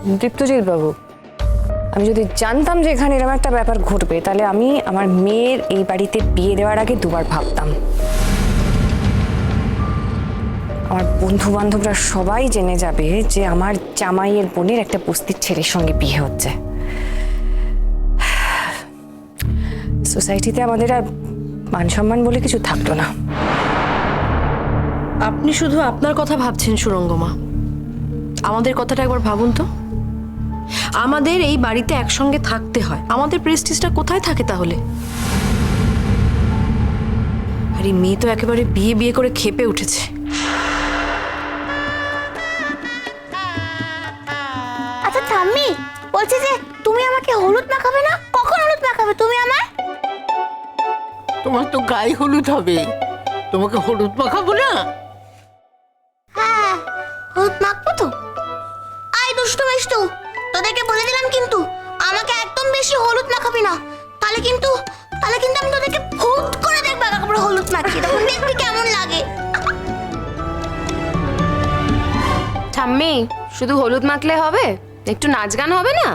দীপ্তজিৎ বাবু, আমি যদি জানতাম যে এখানে এরকম একটা ব্যাপার ঘটবে তাহলে আমি আমার মেয়ের এই বাড়িতে বিয়ে দেওয়ার আগে দুবার ভাবতাম। আমার বন্ধু বান্ধবরা সবাই জেনে যাবে যে আমার জামাইয়ের বোনের একটা বস্তির ছেলের সঙ্গে বিয়ে হচ্ছে। সোসাইটিতে আমাদের আর মান সম্মান বলে কিছু থাকতো না। আপনি শুধু আপনার কথা ভাবছেন সুরঙ্গমা, আমাদের কথাটা একবার ভাবুন তো। আমাদের এই বাড়িতে একসঙ্গে থাকতে হয়, আমাদের প্রেস্টিজটা কোথায় থাকে তাহলে? আর এই মেয়ে তো একেবারে বিয়ে বিয়ে করে খেপে উঠেছে। আচ্ছা ঠাম্মি, বলছি যে তুমি আমাকে হলুদ মাখাবে না? কখন হলুদ মাখাবে তুমি আমায়? তোমার তো গায়ে হলুদ হবে, তোমাকে হলুদ মাখাবো না? হ্যাঁ, হলুদ মাখবো তো। আই দুষ্টু মিষ্টু, তোদেরকে বলে দিলাম কিন্তু আমাকে একদম বেশি হলুদ মাখাবি না, তাহলে কিন্তু আমি তোদেরকে ভূত করে দেখবো একেবারে হলুদ মাখিয়ে, তখন দেখবি কেমন লাগে। ঠাম্মি, শুধু হলুদ মাখলে হবে? একটু নাচ গান হবে না?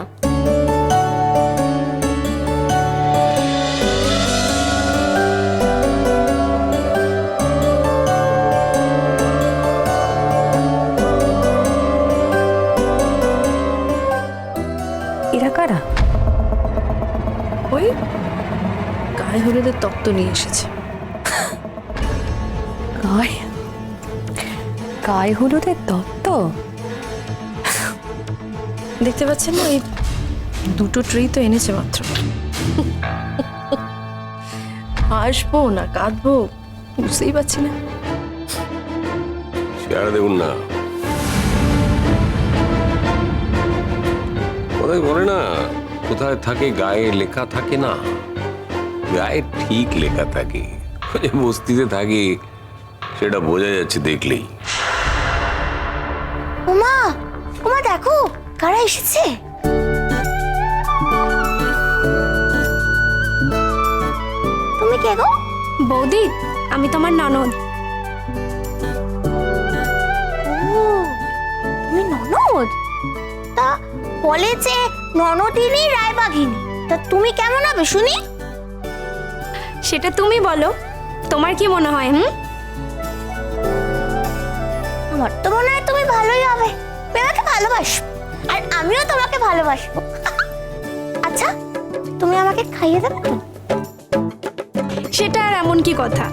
এরা কারা? ওই গায়ে হলুদের তত্ত্ব নিয়ে এসেছে। গায়ে হলুদের দত্ত? দেখতে পাচ্ছেন না, এই দুটো ট্রি তো এনেছে মাত্র। হাসবো না কাঁদবো বুঝতেই পারছি না। শেয়ার দেখুন না, কোথায় বলে না, কোথায় থাকে গায়ে লেখা থাকে না, গায়ে ঠিক লেখা থাকে। যে বস্তিতে থাকি সেটা বোঝা যাচ্ছে দেখলেই। ওমা, ওমা দেখো কারা এসেছে। তুমি কে গো? বৌদি, আমি তোমার ননদ। ও, তুমি ননদ? তা বলে যে ননদিনী রায়বাঘিনী, তা তুমি কেমন হবে শুনি? সেটা তুমি বলো, তোমার কি মনে হয়? আমার তো মনে হয় তুমি ভালোই হবে, আমাকে ভালোবাসো আর আমিও তোমাকে ভালোবাসবো। আচ্ছা, তুমি আমাকে খাইয়ে দেবে তো? সেটা আর এমন কি কথা,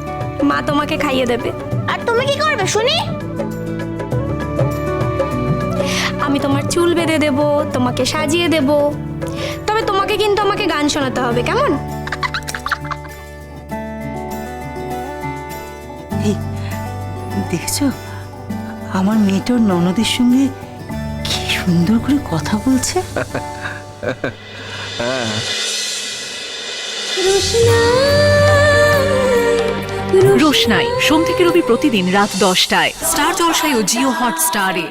মা তোমাকে খাইয়ে দেবে। আর তুমি কি করবে শুনি? আমি তোমার চুল বেঁধে দেব, তোমাকে সাজিয়ে দেব, তবে তোমাকে কিন্তু আমাকে গান শোনাতে হবে, কেমন? দেখছো আমার মেয়েটার ননদের সঙ্গে কি সুন্দর করে কথা বলছে। রোশনাই সোম থেকে রবি প্রতিদিন রাত 10টায় স্টার জলসায় ও জিও হটস্টারে।